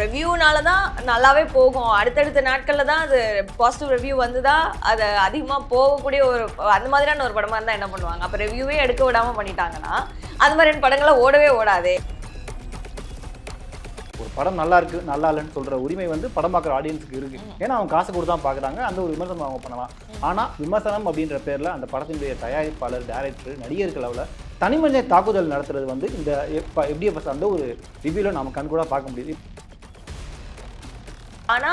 ரிவ்யூனால தான் நல்லாவே போகும். அடுத்தடுத்த நாட்கள்ல தான் அது பாசிட்டிவ் ரிவ்யூ வந்துதா, அது அதிகமா போகக்கூடிய ஒரு அந்த மாதிரியான ஒரு படமா இருந்தா என்ன பண்ணுவாங்க? அப்ப ரிவ்யூவே எடுக்க விடாம பண்ணிட்டாங்கன்னா, அது மாதிரியான படங்கள்லாம் ஓடவே ஓடாதே. ஒரு படம் நல்லா இருக்கு நல்லா இல்லைன்னு சொல்ற உரிமை வந்து படம் பார்க்குற ஆடியன்ஸுக்கு இருக்கு. ஏன்னா அவங்க காசு கொடுத்து தான் பார்க்குறாங்க. அந்த ஒரு விமர்சனம் அவங்க பண்ணலாம். ஆனா விமர்சனம் அப்படின்ற பேர்ல அந்த படத்தினுடைய தயாரிப்பாளர், டைரக்டர், நடிகர்கள் அளவில் தனிமனித தாக்குதல் நடத்துறது வந்து இந்த FDFS அந்த ஒரு ரிவ்யூல நம்ம கண்கூட பார்க்க முடியுது. ஆனா,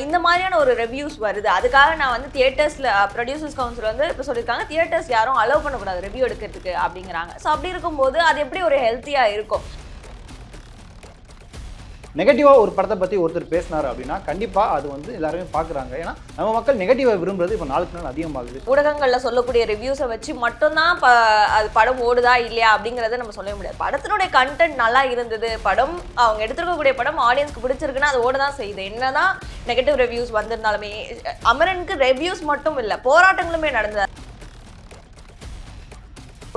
இந்த மாதிரியான ஒரு ரிவ்யூஸ் வருது. அதுக்காக நான் வந்து தியேட்டர்ஸ்ல ப்ரொடியூசர்ஸ் கவுன்சில் வந்து இப்ப சொல்லியிருக்காங்க, தியேட்டர்ஸ் யாரும் அலோவ் பண்ணக்கூடாது ரிவ்யூ எடுக்கிறதுக்கு அப்படிங்கிறாங்க. ஸோ அப்படி இருக்கும்போது அது எப்படி ஒரு ஹெல்த்தியா இருக்கும்? நெகட்டிவா ஒரு படத்தை பத்தி ஒருத்தர் பேசினாரு அப்படின்னா கண்டிப்பா அது வந்து எல்லாருமே பார்க்குறாங்க. ஏன்னா நம்ம மக்கள் நெகட்டிவா விரும்புறது இப்போ நாளுக்கு நாள் அதிகமாகுது. ஊடகங்கள்ல சொல்லக்கூடிய ரிவ்யூஸை வச்சு மட்டும்தான் அது படம் ஓடுதா இல்லையா அப்படிங்கறத நம்ம சொல்ல முடியாது. படத்தினுடைய கண்டென்ட் நல்லா இருந்தது, படம் அவங்க எடுத்துருக்கக்கூடிய படம் ஆடியன்ஸ்க்கு பிடிச்சிருக்குன்னா அது ஓடதான் செய்யுது. என்னதான் நெகட்டிவ் ரிவ்யூஸ் வந்திருந்தாலுமே அமரனுக்கு ரிவ்யூஸ் மட்டும் இல்ல, போராட்டங்களுமே நடந்தது.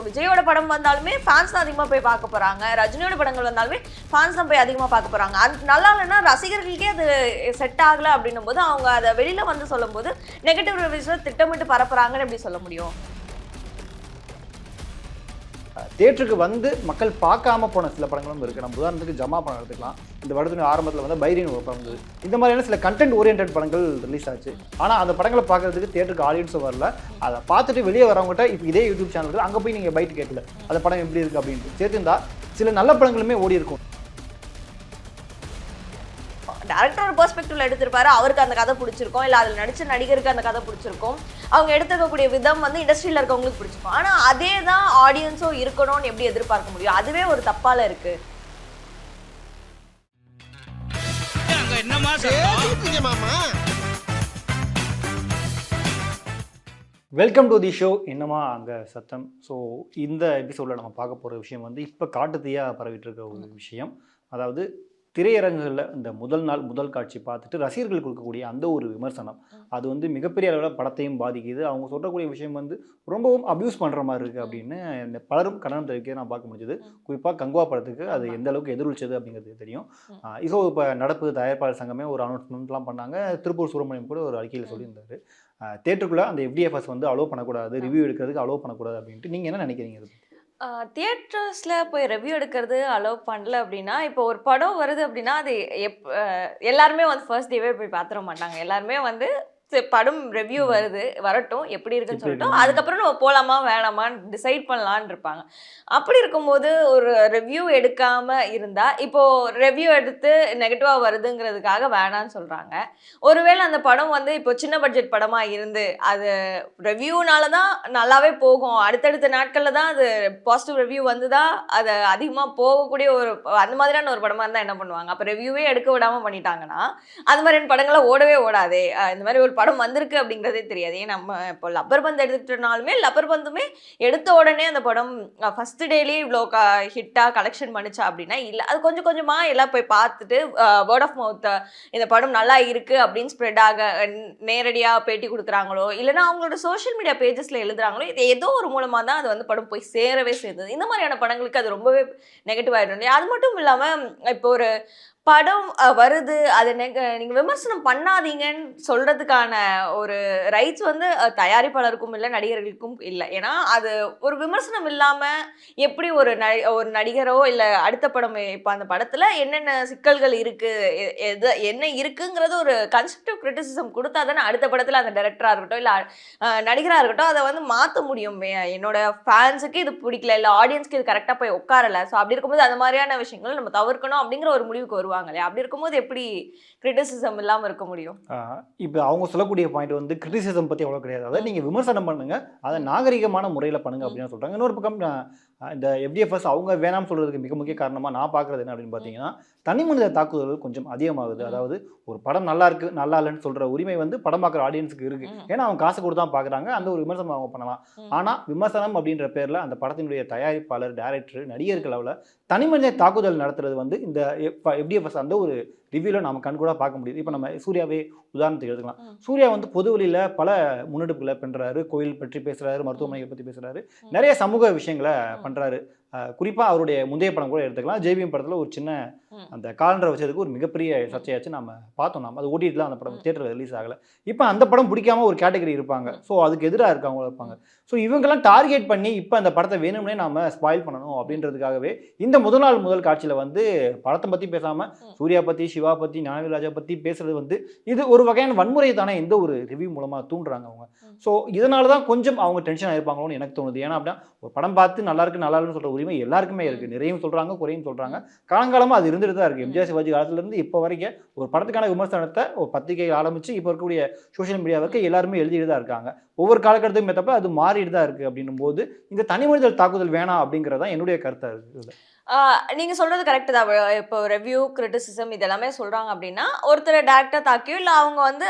விஜயோட படம் வந்தாலுமே ஃபேன்ஸ் தான் அதிகமா போய் பார்க்க போறாங்க. ரஜினியோட படங்கள் வந்தாலுமே ஃபேன்ஸ் தான் போய் அதிகமா பார்க்க போறாங்க. அது நல்லா இல்லைன்னா ரசிகர்களுக்கே அது செட் ஆகல அப்படின்னும் போது அவங்க அதை வெளியில வந்து சொல்லும் போது நெகட்டிவ் ரிவ்யூஸ்ல திட்டமிட்டு பரப்புறாங்கன்னு எப்படி சொல்ல முடியும்? தியேட்டருக்கு வந்து மக்கள் பார்க்காம போன சில படங்களும் இருக்குது. நம்ம உதாரணத்துக்கு ஜமா படம் எடுத்துக்கலாம். இந்த வருடத்தின் ஆரம்பத்தில் வந்து பைரின் ஒரு படம் இருந்தது. இந்த மாதிரியான சில கண்டென்ட் ஓரியன்ட் படங்கள் ரிலீஸ் ஆச்சு. ஆனால் அந்த படங்களை பார்க்கறதுக்கு தியேட்டருக்கு ஆடியன்ஸும் வரல. அதை பார்த்துட்டு வெளியே வரவங்ககிட்ட இப்போ இதே யூடியூப் சேனல் அங்கே போய் நீங்கள் பைட் கேட்கல அந்த படம் எப்படி இருக்குது அப்படின்ட்டு சேர்த்துருந்தா சில நல்ல படங்களுமே ஓடி இருக்கும். டேரக்டரோட பெர்ஸ்பெக்டிவ்ல எடுத்திருப்பாரு, அவருக்கு அந்த கதை பிடிச்சிருக்கும், இல்லை அதில் நடிச்ச நடிகருக்கு அந்த கதை பிடிச்சிருக்கும், அவங்க எடுத்துக்கக்கூடிய விதம் வந்து இண்டஸ்ட்ரியில் இருக்கவங்களுக்கு பிடிச்சிருக்கும். ஆனால் அதே தான் ஆடியன்ஸும் இருக்கணும்னு எப்படி எதிர்பார்க்க முடியும்? அதுவே ஒரு தப்பால இருக்கு. வெல்கம் டு தி ஷோ என்னமா அங்கே சத்தம். ஸோ இந்த எபிசோடில் நம்ம பார்க்க போகிற விஷயம் வந்து இப்போ காட்டுத்தீயாக பரவிட்டு இருக்க ஒரு விஷயம். அதாவது திரையரங்குகளில் இந்த முதல் நாள் முதல் காட்சி பார்த்துட்டு ரசிகர்கள் கொடுக்கக்கூடிய அந்த ஒரு விமர்சனம் அது வந்து மிகப்பெரிய அளவில் படத்தையும் பாதிக்குது. அவங்க சொல்லக்கூடிய விஷயம் வந்து ரொம்பவும் அப்யூஸ் பண்ணுற மாதிரி இருக்குது அப்படின்னு பலரும் கண்டனம் தெரிவிக்க நான் பார்க்க முடிஞ்சது. குறிப்பாக கங்குவா படத்துக்கு அது எந்த அளவுக்கு எதிரொலிச்சது அப்படிங்கிறது தெரியும். இப்போ இப்போ நடப்பு தயாரிப்பாளர் சங்கமே ஒரு அனௌன்ஸ்மெண்ட்லாம் பண்ணாங்க. திருப்பூர் சுப்பிரமணியம் கூட ஒரு அறிக்கையில் சொல்லியிருந்தாரு, தியேட்டருக்குள்ளே அந்த FDFS வந்து அலோவ் பண்ணக்கூடாது, ரிவ்யூ எடுக்கிறதுக்கு அலோவ் பண்ணக்கூடாது அப்படின்ட்டு. நீங்கள் என்ன நினைக்கிறீங்க இது? தியேட்டர்ஸ்ல போய் ரிவ்யூ எடுக்கிறது அலோவ் பண்ணல அப்படின்னா, இப்போ ஒரு படம் வருது அப்படின்னா அது எல்லாருமே வந்து ஃபர்ஸ்ட் டேவே போய் பார்த்துட மாட்டாங்க. எல்லாருமே வந்து படம் ரிவ்யூ வருது, வரட்டும், எப்படி இருக்குன்னு சொல்லட்டும், அதுக்கப்புறம் நம்ம போகலாமா வேணாமான்னு டிசைட் பண்ணலான்னு இருப்பாங்க. அப்படி இருக்கும்போது ஒரு ரிவ்யூ எடுக்காம இருந்தா, இப்போ ரிவ்யூ எடுத்து நெகட்டிவா வருதுங்கிறதுக்காக வேணான்னு சொல்றாங்க. ஒருவேளை அந்த படம் வந்து இப்போ சின்ன பட்ஜெட் படமா இருந்து அது ரிவ்யூனால தான் நல்லாவே போகும், அடுத்தடுத்த நாட்கள்ல தான் அது பாசிட்டிவ் ரிவ்யூ வந்துதா, அது அதிகமா போகக்கூடிய ஒரு அந்த மாதிரியான ஒரு படமா இருந்தா என்ன பண்ணுவாங்க? அப்ப ரிவ்யூவே எடுக்க விடாம பண்ணிட்டாங்கன்னா, அது மாதிரியான படங்கள்லாம் ஓடவே ஓடாதே. இந்த மாதிரி ஒரு படம் வந்திருக்கு அப்படிங்கிறதே தெரியாது. ஏன் நம்ம இப்போ லப்பர் பந்து எடுத்துட்டனாலுமே லப்பர் பந்துமே எடுத்த உடனே அந்த படம் ஃபர்ஸ்ட் டேலேயே இவ்வளோ ஹிட்டா கலெக்ஷன் பண்ணுச்சா அப்படின்னா இல்லை. அது கொஞ்சம் கொஞ்சமா எல்லாம் போய் பார்த்துட்டு வேர்ட் ஆஃப் மவுத் இந்த படம் நல்லா இருக்கு அப்படின்னு ஸ்ப்ரெட் ஆக நேரடியாக பேட்டி கொடுக்குறாங்களோ இல்லைன்னா அவங்களோட சோஷியல் மீடியா பேஜஸ்ல எழுதுறாங்களோ, இது ஏதோ ஒரு மூலமா தான் அது வந்து படம் போய் சேரவே சேர்ந்தது. இந்த மாதிரியான படங்களுக்கு அது ரொம்பவே நெகட்டிவ் ஆயிடும் இல்லையா? அது மட்டும் இல்லாம இப்போ ஒரு படம் வருது, அதை நீங்க விமர்சனம் பண்ணாதீங்கன்னு சொல்றதுக்கான ஒரு ரைட்ஸ் வந்து தயாரிப்பாளருக்கும் இல்லை, நடிகர்களுக்கும் இல்லை. ஏன்னா அது ஒரு விமர்சனம் இல்லாம எப்படி ஒரு நடிகரோ இல்லை அடுத்த படம் இப்போ அந்த படத்துல என்னென்ன சிக்கல்கள் இருக்கு, என்ன இருக்குங்கிறது ஒரு கன்ஸ்ட்ரக்டிவ் கிரிட்டிசிசம் கொடுத்தா தானே அடுத்த படத்துல அந்த டைரக்டரா இருக்கட்டும் இல்லை நடிகராக இருக்கட்டும் அதை வந்து மாற்ற முடியும். என்னோட ஃபேன்ஸுக்கு இது பிடிக்கல, இல்லை ஆடியன்ஸ்க்கு இது கரெக்டாக போய் உட்காரல, ஸோ அப்படி இருக்கும்போது அந்த மாதிரியான விஷயங்கள் நம்ம தவிர்க்கணும் அப்படிங்கிற ஒரு முடிவுக்கு வருவாங்க. அப்படி இருக்கும்போது எப்படி கிரிட்டிசிசம் இல்லாம இருக்க முடியும்? இப்போ அவங்க சொல்லக்கூடிய பாயிண்ட் வந்து கிரிட்டிசிசம் பற்றி அவ்வளோ கிடையாது. அதாவது நீங்கள் விமர்சனம் பண்ணுங்க, அதை நாகரிகமான முறையில் பண்ணுங்க அப்படின்னு சொல்கிறாங்க. இன்னொரு பக்கம் இந்த FDFS அவங்க வேணாம்னு சொல்கிறதுக்கு மிக முக்கிய காரணமாக நான் பார்க்குறது என்ன அப்படின்னு பார்த்தீங்கன்னா, தனி மனித தாக்குதல்கள் கொஞ்சம் அதிகமாகுது. அதாவது ஒரு படம் நல்லா இருக்கு நல்லா இல்லைன்னு சொல்கிற உரிமை வந்து படம் பார்க்குற ஆடியன்ஸுக்கு இருக்குது. ஏன்னா அவங்க காசு கொடுத்து தான் பார்க்குறாங்க. அந்த ஒரு விமர்சனம் அவங்க பண்ணலாம். ஆனால் விமர்சனம் அப்படின்ற பேரில் அந்த படத்தினுடைய தயாரிப்பாளர், டைரக்டர், நடிகர்கள் அளவில் தனி மனித தாக்குதல் நடத்துறது வந்து இந்த FDFS அந்த ஒரு ரிவ்யூவில் நம்ம கண்கூட பார்க்க முடியுது. இப்போ நம்ம சூர்யாவே உதாரணத்துக்கு எடுத்துக்கலாம். சூர்யா வந்து பொது வழியில் பல முன்னெடுப்புகளை பண்ணுறாரு, கோயில் பற்றி பேசுகிறாரு, மருத்துவமனைகளை பற்றி பேசுகிறாரு, நிறைய சமூக விஷயங்களை பண்ணுறாரு. குறிப்பாக அவருடைய முந்தைய படம் கூட எடுத்துக்கலாம். ஜேபிஎம் படத்தில் ஒரு சின்ன அந்த காலண்டரை வச்சதுக்கு ஒரு மிகப்பெரிய சர்ச்சையாச்சு நம்ம பார்த்தோம். நம்ம அது ஓடிட்டுலாம் அந்த படம் தியேட்டரில் ரிலீஸ் ஆகலை. இப்போ அந்த படம் பிடிக்காம ஒரு கேட்டகரி இருப்பாங்க. ஸோ அதுக்கு எதிராக இருக்கவங்க இருப்பாங்க. ஸோ இவங்கெல்லாம் டார்கெட் பண்ணி இப்போ அந்த படத்தை வேணும்னே நாம ஸ்பாயில் பண்ணணும் அப்படின்றதுக்காகவே இந்த முதல் நாள் முதல் காட்சியில் வந்து படத்தை பற்றி பேசாமல் சூர்யா பற்றி, சிவா பற்றி, ஞானவேல் ராஜா பற்றி பேசுறது வந்து இது ஒரு வகையான வன்முறை தானே இந்த ஒரு ரிவ்யூ மூலமாக தூண்டுறாங்க அவங்க. ஸோ இதனால தான் கொஞ்சம் அவங்க டென்ஷன் ஆயிருப்பாங்களோன்னு எனக்கு தோணுது. ஏன்னா அப்படின்னா ஒரு படம் பார்த்து நல்லா இருக்கு நல்லா இருக்குன்னு சொல்கிற உரிமை எல்லாருக்குமே இருக்குது. நிறையும் சொல்கிறாங்க, குறையும் சொல்கிறாங்க. காலங்காலமாக அது இருந்துட்டு தான் இருக்குது. எம்ஜிஆர் சிவாஜி காலத்துலேருந்து இப்போ வரைக்கும் ஒரு படத்துக்கான விமர்சனத்தை ஒரு பத்திரிகை ஆரம்பித்து இப்போ இருக்கக்கூடிய சோஷியல் மீடியாவுக்கு எல்லாருமே எழுதிட்டு தான் இருக்காங்க. ஒவ்வொரு காலகட்டத்துக்கும் ஏற்றப்ப அது மாறிட்டு தான் இருக்குது. அப்படின்னும் போது இந்த தனி மனிதர் தாக்குதல் வேணாம் அப்படிங்கிறதான் என்னுடைய கருத்தாக இருக்குது. நீங்க சொல்றது கரெக்ட் தான். இப்போ ரிவ்யூ கிரிட்டிசிசம் இதெல்லாமே சொல்றாங்க அப்படின்னா ஒருத்தரை டேரக்டா தாக்கியோ இல்லை அவங்க வந்து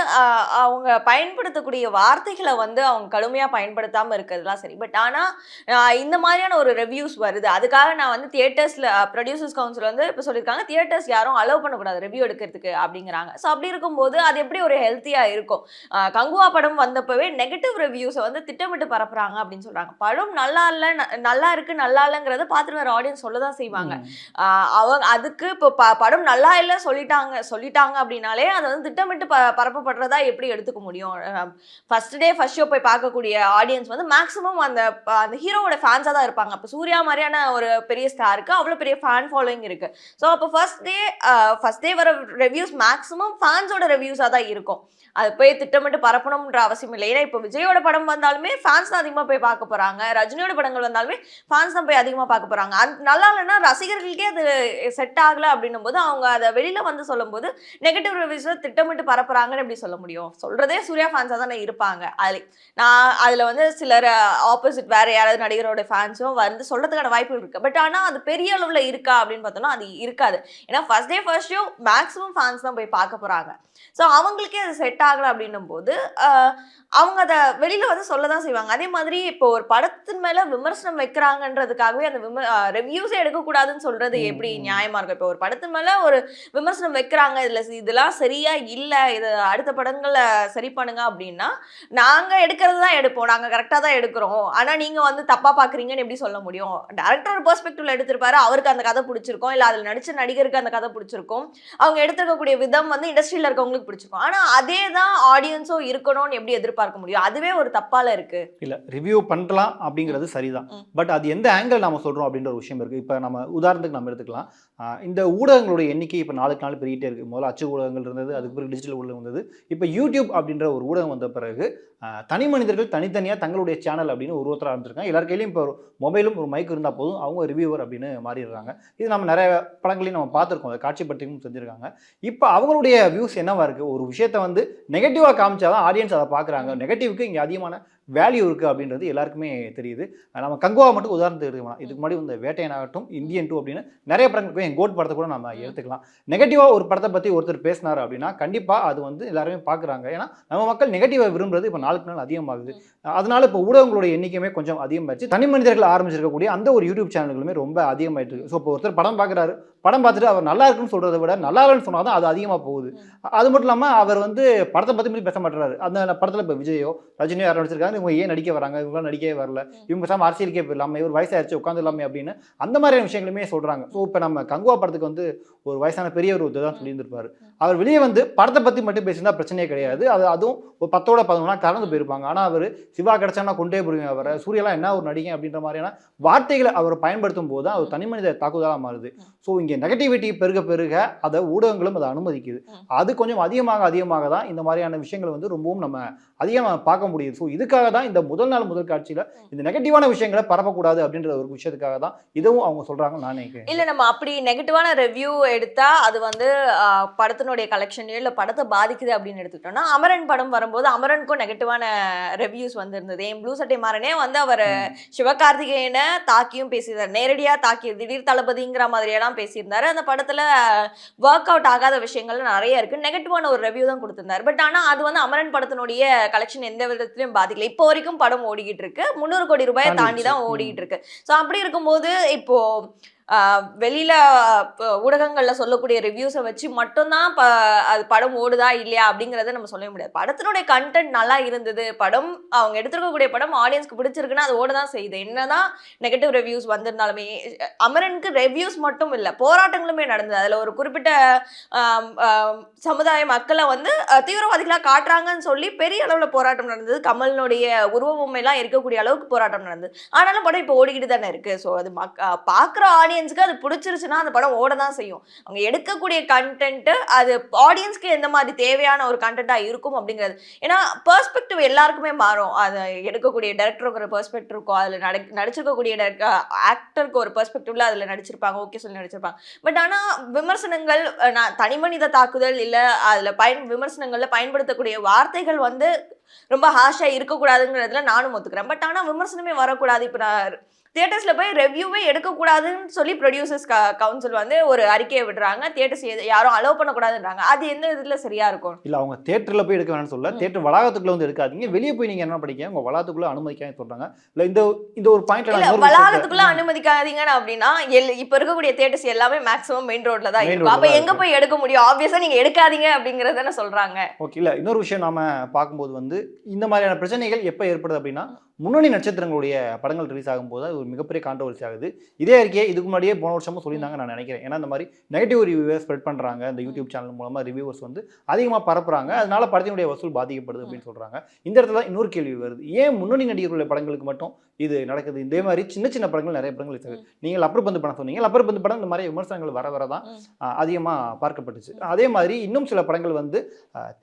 அவங்க பயன்படுத்தக்கூடிய வார்த்தைகளை வந்து அவங்க கடுமையாக பயன்படுத்தாமல் இருக்கிறதுலாம் சரி. பட் ஆனால் இந்த மாதிரியான ஒரு ரிவ்யூஸ் வருது. அதுக்காக நான் வந்து தியேட்டர்ஸில் ப்ரொடியூசர்ஸ் கவுன்சில் வந்து இப்போ சொல்லியிருக்காங்க தியேட்டர்ஸ் யாரும் அலோவ் பண்ணக்கூடாது ரிவ்யூ எடுக்கிறதுக்கு அப்படிங்கிறாங்க. ஸோ அப்படி இருக்கும்போது அது எப்படி ஒரு ஹெல்த்தியாக இருக்கும்? கங்குவா படம் வந்தப்பவே நெகட்டிவ் ரிவ்யூஸை வந்து திட்டமிட்டு பரப்புறாங்க அப்படின்னு சொல்கிறாங்க. படம் நல்லா இல்லை, நல்லா இருக்குது, நல்லா இல்லைங்கிறத பார்த்துட்டு வர ஆடியன்ஸ் சொல்ல தான் செய்வாங்க. அவங்க அதுக்கு இப்போ படம் நல்லா இல்லை சொல்லிட்டாங்க அப்படின்னாலே அதை வந்து திட்டமிட்டு பரப்பப்படுறதா எப்படி எடுத்துக்க முடியும்? ஃபர்ஸ்ட் டே ஃபர்ஸ்ட் ஷோ போய் பார்க்கக்கூடிய ஆடியன்ஸ் வந்து மேக்ஸிமம் அந்த ஹீரோவோட ஃபேன்ஸாக தான் இருப்பாங்க. அப்போ சூர்யா மாதிரியான ஒரு பெரிய ஸ்டாருக்கு அவ்வளோ பெரிய ஃபேன் ஃபாலோயிங் இருக்கு. ஸோ அப்போ ஃபர்ஸ்ட் டே வர ரிவ்யூஸ் மேக்ஸிமம் ஃபேன்ஸோட ரிவ்யூஸாக தான் இருக்கும். அது போய் திட்டமிட்டு பரப்பணும்ன்ற அவசியம் இல்லை. ஏன்னா இப்போ விஜயோட படம் வந்தாலுமே ஃபேன்ஸ் தான் அதிகமாக போய் பார்க்க போறாங்க. ரஜினியோட படங்கள் வந்தாலுமே ஃபேன்ஸ் தான் போய் அதிகமாக பார்க்க போறாங்க. நல்லா இல்லைன்னா ரசிகர்களுக்கே அது செட் ஆகலை அப்படின்னும் போது அவங்க அதை வெளியில வந்து சொல்லும் போது நெகட்டிவ் ரிவ்யூஸை திட்டமிட்டு பரப்புறாங்கன்னு எப்படி சொல்ல முடியும்? சொல்றதே சூர்யா ஃபேன்ஸாக தானே இருப்பாங்க. அதில் வந்து சிலர் ஆப்போசிட் வேற யாராவது நடிகரோட ஃபேன்ஸும் வந்து சொல்றதுக்கான வாய்ப்புகள் இருக்கு. பட் ஆனால் அது பெரிய அளவில் இருக்கா அப்படின்னு பார்த்தோம்னா அது இருக்காது. ஏன்னா first day first show maximum fans தான் போய் பார்க்க போறாங்க. ஸோ அவங்களுக்கே அது செட் ஆகலை அப்படின்னும் போது அவங்க அதை வெளியில வந்து சொல்லதான் செய்வாங்க. அதே மாதிரி இப்போ ஒரு படத்தின் மேல விமர்சனம் வைக்கிறாங்கன்றதுக்காகவே அந்த ரிவ்யூஸே எடுக்கக்கூடாதுன்னு சொல்றது எப்படி நியாயமா இருக்கும்? இப்போ ஒரு படத்தின் மேல ஒரு விமர்சனம் வைக்கிறாங்க, இதெல்லாம் சரியா இல்லை, இது அடுத்த படங்களை சரி பண்ணுங்க அப்படின்னா நாங்க எடுக்கிறது தான் எடுப்போம், நாங்க கரெக்டாக தான் எடுக்கிறோம், ஆனா நீங்க வந்து தப்பா பாக்குறீங்கன்னு எப்படி சொல்ல முடியும்? டேரக்டர் ஒரு பெர்ஸ்பெக்டிவ்ல எடுத்திருப்பாரு, அவருக்கு அந்த கதை பிடிச்சிருக்கும், இல்லை அதில் நடிச்ச நடிகருக்கு அந்த கதை பிடிச்சிருக்கும், அவங்க எடுத்துக்கக்கூடிய விதம் வந்து இண்டஸ்ட்ரியில இருக்கவங்களுக்கு பிடிச்சிருக்கும். ஆனா அதே தான் ஆடியன்ஸும் இருக்கணும்னு எப்படி எதிர்பார்க்க முடியும்? அதுவே ஒரு தப்பால இருக்கு. இல்ல ரிவ்யூ பண்ணலாம் அப்படிங்கிறது சரிதான். பட் அது எந்த ஆங்கிள் நாம சொல்றோம் அப்படின்ற ஒரு விஷயம் இருக்கு. இப்போ நம்ம உதாரணத்துக்கு நம்ம எடுத்துக்கலாம். இந்த ஊடகங்களுடைய எண்ணிக்கை இப்போ நாளுக்கு நாள் பெருகிட்டே இருக்கு. முதல்ல அச்சு ஊடகங்கள் இருந்தது, அதுக்கு பிறகு டிஜிட்டல் ஊடகம் வந்தது. இப்போ யூடியூப் அப்படின்ற ஒரு ஊடகம் வந்த பிறகு தனி மனிதர்கள் தனித்தனியாக தங்களுடைய சேனல் அப்படின்னு ஒருத்தர் ஆரம்பிச்சிருக்காங்க. எல்லார் கையிலையும் இப்போ ஒரு மொபைலும் ஒரு மைக் இருந்தால் போதும், அவங்க ரிவ்யூவர் அப்படின்னு மாறிடுறாங்க. இது நம்ம நிறைய படங்களையும் நம்ம பார்த்துருக்கோம், அதை காட்சிப்படுத்தியும் செஞ்சுருக்காங்க. இப்போ அவங்களுடைய வியூஸ் என்னவா இருக்குது? ஒரு விஷயத்தை வந்து நெகட்டிவாக காமிச்சாதான் ஆடியன்ஸ் அதை பார்க்குறாங்க. நெகட்டிவ்க்கு இங்கே அதிகமான வேல்யூ இருக்குது அப்படின்றது எல்லாருக்குமே தெரியுது. நம்ம கங்குவா மட்டும் உதாரணத்துக்கு எடுத்துக்கலாம். இதுக்கு முன்னாடி இந்த வேட்டையனாகட்டும், இந்தியன் 2 அப்படின்னு நிறைய படங்களுக்கு என் கோட் படத்தை கூட நம்ம எடுத்துக்கலாம். நெகட்டிவாக ஒரு படத்தை பற்றி ஒருத்தர் பேசினார் அப்படின்னா கண்டிப்பாக அது வந்து எல்லாருமே பார்க்குறாங்க. ஏன்னா நம்ம மக்கள் நெகட்டிவாக விரும்புறது இப்போ நாளுக்கு நாள் அதிகமாகுது. அதனால இப்போ ஊடகங்களுடைய எண்ணிக்கையுமே கொஞ்சம் அதிகமாகிடுச்சு. தனி மனிதர்கள் ஆரம்பிச்சிருக்கக்கூடிய அந்த ஒரு யூடியூப் சேனல்களுமே ரொம்ப அதிகமாகிட்டு இருக்கு. ஸோ இப்போ ஒருத்தர் படம் பார்க்குறாரு, படம் பார்த்துட்டு அவர் நல்லா இருக்குன்னு சொல்கிறத விட நல்லா இல்லைன்னு சொன்னால் தான் அது அதிகமாக போகுது. அது மட்டும் இல்லாமல் அவர் வந்து படத்தை பற்றி பேச மாட்டுறாரு. அந்த படத்தில் இப்போ விஜயோ ரஜினியோ யாரும் நடிச்சிருக்காங்க, இவங்க ஏன் நடிக்க வராங்க, இவங்களாம் நடிக்கவே வரல, இவங்க சாம அரசியலுக்கே போயிடலாமே, இவர் வயசாயிருச்சு உட்காந்து இல்லாமே அப்படின்னு அந்த மாதிரியான விஷயங்களுமே சொல்கிறாங்க. ஸோ இப்போ நம்ம கங்குவா படத்துக்கு வந்து ஒரு வயசான பெரியவர் ஒரு தான் சொல்லியிருந்திருப்பார். அவர் வெளியே வந்து படத்தை பற்றி மட்டும் பேசியிருந்தா பிரச்சனையே கிடையாது. அதுவும் ஒரு 10ஓட 11 கலந்து போயிருப்பாங்க. ஆனால் அவர் சிவா கிடைச்சானா கொண்டே போடுவேன், அவரை சூரியலாம் என்ன ஒரு நடிகை அப்படின்ற மாதிரியான வார்த்தைகளை அவர் பயன்படுத்தும் போது தான் அவர் தனி மனித தாக்குதலாக மாறுது. ஸோ இங்கே நெகட்டிவிட்டி பெருக பெருக அதை ஊடகங்களும் அதை அனுமதிக்குது. அது கொஞ்சம் அதிகமாக தான் இந்த மாதிரியான விஷயங்களை வந்து ரொம்பவும் நம்ம அதிகமாக பார்க்க முடியுது. ஸோ இதுக்காக தான் இந்த முதல் நாள் முதல் காட்சியில் இந்த நெகட்டிவான விஷயங்களை பரப்பக்கூடாது அப்படின்ற ஒரு விஷயத்துக்காக தான் இதுவும் அவங்க சொல்கிறாங்க. நான் நினைக்கிறேன் இல்லை நம்ம அப்படி நெகட்டிவான ரிவ்யூ எடுத்தா அது வந்து படத்தினுடைய கலெக்ஷனையோ இல்லை படத்தை பாதிக்குது அப்படின்னு எடுத்துக்கிட்டோம்னா அமரன் படம் வரும்போது அமரனுக்கும் நெகட்டிவான ரிவ்யூஸ் வந்திருந்தது. என் ப்ளூ சட்டை மாறனே வந்து அவர் சிவகார்த்திகேயனை தாக்கியும் பேசியிருந்தார், நேரடியாக தாக்கி திடீர் தளபதிங்கிற மாதிரியெல்லாம் பேசியிருந்தாரு. அந்த படத்தில் ஒர்க் அவுட் ஆகாத விஷயங்கள் நிறைய இருக்குது, நெகட்டிவான ஒரு ரிவ்யூ தான் கொடுத்திருந்தார். பட் ஆனால் அது வந்து அமரன் படத்தினுடைய கலெக்ஷன் எந்த விதத்திலையும் பாதிக்கல. இப்போ வரைக்கும் படம் ஓடிக்கிட்டு இருக்கு, 300 கோடி ரூபாயை தாண்டி தான் ஓடிக்கிட்டு இருக்கு. ஸோ அப்படி இருக்கும்போது இப்போ வெளியில ஊடகங்கள்ல சொல்லக்கூடிய ரிவ்யூஸை வச்சு மட்டும்தான் அது படம் ஓடுதா இல்லையா அப்படிங்கறத நம்ம சொல்ல முடியாது. படத்தினுடைய கண்டென்ட் நல்லா இருந்தது, படம் அவங்க எடுத்திருக்கக்கூடிய படம் ஆடியன்ஸ்க்கு பிடிச்சிருக்குன்னா அது ஓடதான் செய்யுது. என்னதான் நெகட்டிவ் ரிவ்யூஸ் வந்திருந்தாலுமே அமரனுக்கு ரிவ்யூஸ் மட்டும் இல்ல, போராட்டங்களுமே நடந்தது. அதுல ஒரு குறிப்பிட்ட சமுதாய மக்களை வந்து தீவிரவாதிகளா காட்டுறாங்கன்னு சொல்லி பெரிய அளவுல போராட்டம் நடந்தது. கமலினுடைய உருவபொம்மை எல்லாம் இருக்கக்கூடிய அளவுக்கு போராட்டம் நடந்தது. ஆனாலும் படம் இப்போ ஓடிக்கிட்டு தானே இருக்கு. ஸோ அது பார்க்குற ஆடியன்ஸ்க்கு அது பிடிச்சிருச்சுன்னா அந்த படம் ஓட தான் செய்யும். அவங்க எடுக்கக்கூடிய கண்டென்ட் அது ஆடியன்ஸ்க்கு எந்த மாதிரி தேவையான ஒரு கண்டென்ட்டா இருக்கும் அப்படிங்கிறது. ஏன்னா பெர்ஸ்பெக்டிவ் எல்லாருக்குமே மாறும். அதை எடுக்கக்கூடிய டைரக்டருக்கு ஒரு பெர்ஸ்பெக்டிவ் இருக்கும், அதில் நடிச்சிருக்கக்கூடிய ஆக்டருக்கு ஒரு பெர்ஸ்பெக்டிவ்ல அதில் நடிச்சிருப்பாங்க, ஓகே சொல்லி நடிச்சிருப்பாங்க. பட் ஆனால் விமர்சனங்கள் தனிமனித தாக்குதல் இல்லை அதில் விமர்சனங்களில் பயன்படுத்தக்கூடிய வார்த்தைகள் வந்து ரொம்ப ஹாஷா இருக்கக்கூடாதுங்கிறதுல நானும் ஒத்துக்கிறேன். பட் ஆனால் விமர்சனமே வரக்கூடாது. இப்போ நான் தியேட்டர்ஸ்ல போய் ரிவ்யூவே எடுக்கக்கூடாதுன்னு சொல்லி ப்ரொடியூசர்ஸ் கவுன்சில் வந்து ஒரு அறிக்கையை விடுறாங்க. தியேட்டர்ஸ் யாரும் அலோவ் பண்ணக்கூடாதுன்றாங்க. அது எந்த விதத்துல சரியா இருக்கும்? இல்லை, அவங்க தேட்டரில் போய் எடுக்க வேணும்னு சொல்ல, தேட்டர் வளாகத்துக்குள்ள வந்து எடுக்காதீங்க, வெளியே போய் நீங்கள் என்ன படிக்க உங்கள் வளாகத்துக்குள்ள அனுமதிக்காம சொல்கிறாங்க. இல்லை இந்த இந்த ஒரு பாயிண்ட்ல வளாகத்துக்குள்ள அனுமதிக்காதீங்கன்னு அப்படின்னா இப்போ இருக்கக்கூடிய தியேட்டர்ஸ் எல்லாமே மேக்ஸிமம் மெயின் ரோட்ல தான் இருக்கும். அப்போ எங்க போய் எடுக்க முடியும்? ஆப்வியஸா நீங்க எடுக்காதீங்க அப்படிங்கறத சொல்றாங்க. ஓகே. இல்லை, இன்னொரு விஷயம் நாம பார்க்கும்போது வந்து இந்த மாதிரியான பிரச்சனைகள் எப்போ ஏற்படுது அப்படின்னா, முன்னணி நட்சத்திரங்களுடைய படங்கள் ரிலீஸ் ஆகும்போது அது ஒரு மிகப்பெரிய கான்ட்ரோவர்சி ஆகுது. இதே அறிக்கையை இதுக்கு முன்னாடியே போன வருஷமும் சொல்லியிருந்தாங்க நான் நினைக்கிறேன். ஏன்னா இந்த மாதிரி நெகட்டிவ் ரிவ்யூவை ஸ்ப்ரெட் பண்ணுறாங்க, இந்த யூடியூப் சேனல் மூலமாக ரிவ்யூவர்ஸ் வந்து அதிகமாக பரப்புறாங்க, அதனால படத்தினுடைய வசூல் பாதிக்கப்படுது அப்படின்னு சொல்கிறாங்க. இந்த இடத்துல தான் இன்னொரு கேள்வி வருது, ஏன் முன்னணி நடிகர்களுடைய படங்களுக்கு மட்டும் இது நடக்குது? இதே மாதிரி சின்ன சின்ன படங்கள் நிறைய படங்கள் இருக்குது. நீங்கள் லப்பர் பந்து படம் சொன்னீங்க, லப்பர் பந்து படம் இந்த மாதிரி விமர்சனங்கள் வர வர தான் அதிகமாக பார்க்கப்பட்டுச்சு. அதே மாதிரி இன்னும் சில படங்கள் வந்து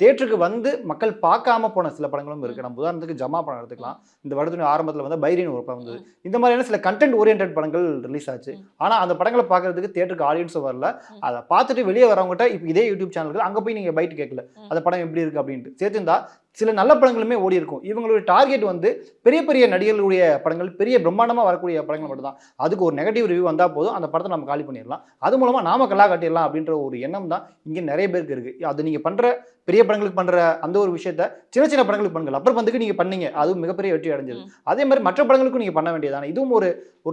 தேட்டருக்கு வந்து மக்கள் பார்க்காம போன சில படங்களும் இருக்குது. நம்ம உதாரணத்துக்கு ஜமா படம் எடுத்துக்கலாம். இந்த வருடத்தின் ஆரம்பத்தில் வந்து பைரின் ஒரு படம் வந்தது. இந்த மாதிரியான சில கண்டென்ட் ஓரியன்ட் படங்கள் ரிலீஸ் ஆச்சு. ஆனால் அந்த படங்களை பார்க்கறதுக்கு தேட்டருக்கு ஆடியன்ஸும் வரல. அதை பார்த்துட்டு வெளியே வரவங்ககிட்ட இப்போ இதே யூடியூப் சேனல்கள் அங்கே போய் நீங்கள் பைட்டு கேட்கல அந்த படம் எப்படி இருக்குது அப்படின்ட்டு. சேர்த்துருந்தா சில நல்ல படங்களுமே ஓடி இருக்கும். இவங்களுடைய டார்கெட் வந்து பெரிய பெரிய நடிகர்களுடைய படங்கள், பெரிய பிரம்மாண்டமாக வரக்கூடிய படங்கள் மட்டும் தான். அதுக்கு ஒரு நெகட்டிவ் ரிவ்யூ வந்தால் போதும், அந்த படத்தை நம்ம காலி பண்ணிடலாம், அது மூலமாக நாம கல்லா கட்டிடலாம் அப்படின்ற ஒரு எண்ணம் தான் இங்கே நிறைய பேருக்கு இருக்குது. அது நீங்கள் பண்ணுற பெரிய படங்களுக்கு பண்ணுற அந்த ஒரு விஷயத்த சின்ன சின்ன படங்களுக்கு பண்ணுங்கள். அப்புறம் பந்துக்கு நீங்கள் பண்ணீங்க, அதுவும் மிகப்பெரிய வெற்றி அடைஞ்சது. அதே மாதிரி மற்ற படங்களுக்கும் நீங்கள் பண்ண வேண்டியதானே. இதுவும் ஒரு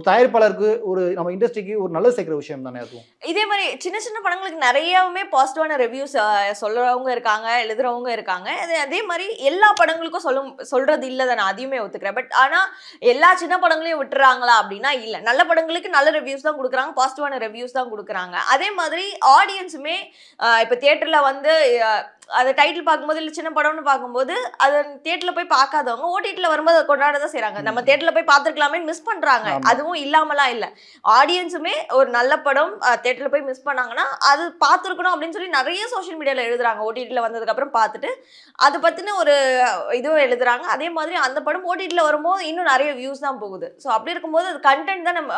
தயாரிப்பாளருக்கு, ஒரு நம்ம இண்டஸ்ட்ரிக்கு ஒரு நல்லது சேர்க்கிற விஷயம் தானே. அதுவும் இதே மாதிரி சின்ன சின்ன படங்களுக்கு நிறையவுமே பாசிட்டிவான ரிவ்யூஸ் சொல்றவங்க இருக்காங்க, எழுதுறவங்க இருக்காங்க. அதே மாதிரி எல்லா படங்களுக்கும் சொல்றது இல்லை தானே, அதையுமே ஒத்துக்கிறேன். பட் ஆனால் எல்லா சின்ன படங்களையும் விட்டுறாங்களா அப்படின்னா இல்லை. நல்ல படங்களுக்கு நல்ல ரிவ்யூஸ் தான் கொடுக்குறாங்க, பாசிட்டிவான ரிவ்யூஸ் தான் கொடுக்குறாங்க. அதே மாதிரி ஆடியன்ஸுமே இப்போ தியேட்டரில் வந்து அதை டைட்டில் பார்க்கும்போது இல்லை சின்ன படம்னு பார்க்கும்போது அதை தியேட்டரில் போய் பார்க்காதவங்க ஓடிடியில் வரும்போது அதை கொண்டாட தான் செய்கிறாங்க. நம்ம தியேட்டரில் போய் பார்த்துருக்கலாமே மிஸ் பண்ணுறாங்க. அதுவும் இல்லாமலாம் இல்லை. ஆடியன்ஸுமே ஒரு நல்ல படம் தியேட்டரில் போய் மிஸ் பண்ணாங்கன்னா அது பார்த்துருக்கணும் அப்படின்னு சொல்லி நிறைய சோஷியல் மீடியாவில் எழுதுறாங்க. ஓடிடியில் வந்ததுக்கப்புறம் பார்த்துட்டு அதை பற்றின ஒரு இதுவும் எழுதுறாங்க. அதே மாதிரி அந்த படம் ஓடிடியில் வரும்போது இன்னும் நிறைய வியூஸ் தான் போகுது. ஸோ அப்படி இருக்கும்போது அது கண்டென்ட் தான் நம்ம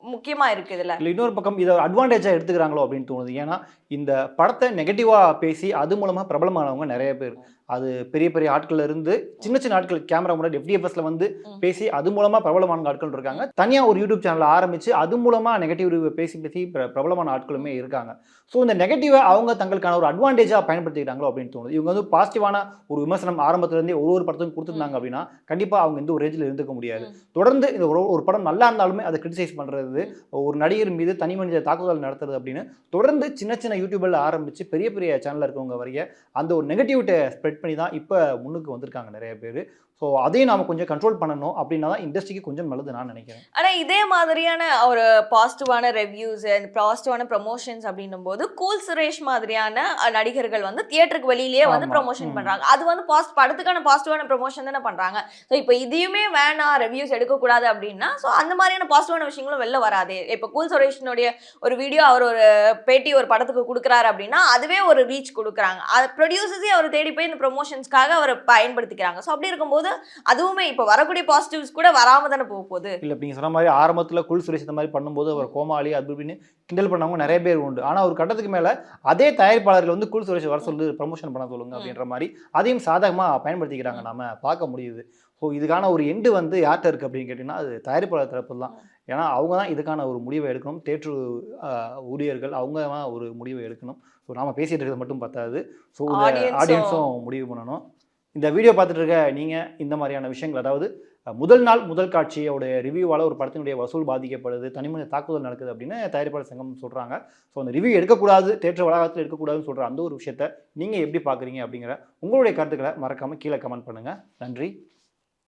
முக்கியமா இருக்கு. இதுல இன்னொரு பக்கம் இதை அட்வான்டேஜா எடுத்துக்கிறாங்களோ அப்படின்னு தோணுது. ஏன்னா இந்த படத்தை நெகட்டிவா பேசி அது மூலமா பிரபலமானவங்க நிறைய பேர். அது பெரிய பெரிய ஆட்கள்ல இருந்து சின்ன சின்ன ஆட்கள் கேமரா முன்னாடி FDFSல வந்து பேசி அது மூலமா பிரபலமான ஆட்கள் இருக்காங்க. தனியா ஒரு யூடியூப் சேனல் ஆரம்பிச்சு அது மூலமா நெகட்டிவ் ரிவ்யூ பேசி பிரபலமான ஆட்களுமே இருக்காங்க. ஸோ இந்த நெகட்டிவை அவங்க தங்களுக்கான ஒரு அட்வான்டேஜா பயன்படுத்திக்கிறாங்களோ அப்படின்னு தோணுது. இவங்க வந்து பாசிட்டிவான ஒரு விமர்சனம் ஆரம்பத்துல இருந்தே ஒரு படத்துக்கும் கொடுத்துருந்தாங்க அப்படின்னா கண்டிப்பா அவங்க இந்த ஒரு ரேஞ்சில் இருந்துக்க முடியாது. தொடர்ந்து இந்த ஒரு படம் நல்லா இருந்தாலுமே அதை கிரிட்டிசைஸ் பண்றது, ஒரு நடிகர் மீது தனி மனித தாக்குதல் நடத்துறது அப்படின்னு தொடர்ந்து சின்ன சின்ன யூடியூப்ல ஆரம்பிச்சு பெரிய பெரிய சேனல்ல இருக்கவங்க வரைய அந்த ஒரு நெகட்டிவிட்டி ஸ்ப்ரெட் பண்ணி தான் இப்போ முன்னுக்கு வந்திருக்காங்க நிறைய பேர். ஸோ அதையும் நாம கொஞ்சம் கண்ட்ரோல் பண்ணணும் அப்படின்னா தான் இண்டஸ்ட்ரிக்கு கொஞ்சம் நல்லது நான் நினைக்கிறேன். ஆனால் இதே மாதிரியான ஒரு பாசிட்டிவான ரிவ்யூஸ் அண்ட் பாசிட்டிவான ப்ரமோஷன்ஸ் அப்படின்னும் போது கூல் சுரேஷ் மாதிரியான நடிகர்கள் வந்து தியேட்டருக்கு வெளியிலேயே வந்து ப்ரமோஷன் பண்றாங்க. அது வந்து படத்துக்கான பாசிட்டிவான ப்ரமோஷன் தானே பண்றாங்க. ஸோ இப்போ இதையுமே வேணாம், ரிவ்யூஸ் எடுக்கக்கூடாது அப்படின்னா ஸோ அந்த மாதிரியான பாசிட்டிவான விஷயங்களும் வெளில வராது. இப்போ கூல் சுரேஷனுடைய ஒரு வீடியோ, அவர் ஒரு பேட்டி ஒரு படத்துக்கு கொடுக்குறாரு அப்படின்னா அதுவே ஒரு ரீச் கொடுக்குறாங்க. அது ப்ரொடியூசர்ஸே அவர் தேடி போய் இந்த ப்ரமோஷன்ஸ்க்காக அவரை பயன்படுத்திக்கிறாங்க. ஸோ அப்படி இருக்கும்போது அதுவுமே இப்ப வரக்கூடிய பாசிட்டிவ்ஸ் கூட வராம தானே போகுது. இல்ல நீங்க சொன்ன மாதிரி ஆரம்பத்துல குல் சுரேஷ் இந்த மாதிரி பண்ணும்போது அவர் கோமாளி அப்படின்னு கிண்டல் பண்ணவங்க நிறைய பேர் உண்டு. ஆனா ஒரு கட்டத்துக்கு மேல அதே தயாரிப்பாளர்கள் வந்து குல் சுரேஷ் வர சொல்லி ப்ரமோஷன் பண்ண சொல்லுங்க அப்படின்ற மாதிரி அதையும் சாதகமா பயன்படுத்திக்கிறாங்க, நாம பார்க்க முடியுது. ஸோ இதுக்கான ஒரு எண்டு வந்து யார்கிட்ட இருக்கு அப்படின்னு கேட்டீங்கன்னா அது தயாரிப்பாளர் தரப்பு தான். ஏன்னா அவங்க தான் இதுக்கான ஒரு முடிவை எடுக்கணும். தேட்டரு ஊழியர்கள் அவங்க தான் ஒரு முடிவை எடுக்கணும். ஸோ நாம பேசிட்டு இருக்கிறது மட்டும் பத்தாது. ஸோ ஆடியன்ஸும் முடிவு பண்ணணும். இந்த வீடியோ பார்த்துட்டு இருக்க நீங்கள் இந்த மாதிரியான விஷயங்கள், அதாவது முதல் நாள் முதல் காட்சியோட ரிவ்யூவால் ஒரு படத்தினுடைய வசூல் பாதிக்கப்படுது, தனிமனித தாக்குதல் நடக்குது அப்படின்னு தயாரிப்பாளர் சங்கம் சொல்கிறாங்க. ஸோ அந்த ரிவ்யூ எடுக்கக்கூடாது, தேட்டர் வளாகத்தில் எடுக்கக்கூடாதுன்னு சொல்கிற அந்த ஒரு விஷயத்தை நீங்கள் எப்படி பார்க்குறீங்க அப்படிங்கிற உங்களுடைய கருத்துக்களை மறக்காமல் கீழே கமெண்ட் பண்ணுங்கள். நன்றி.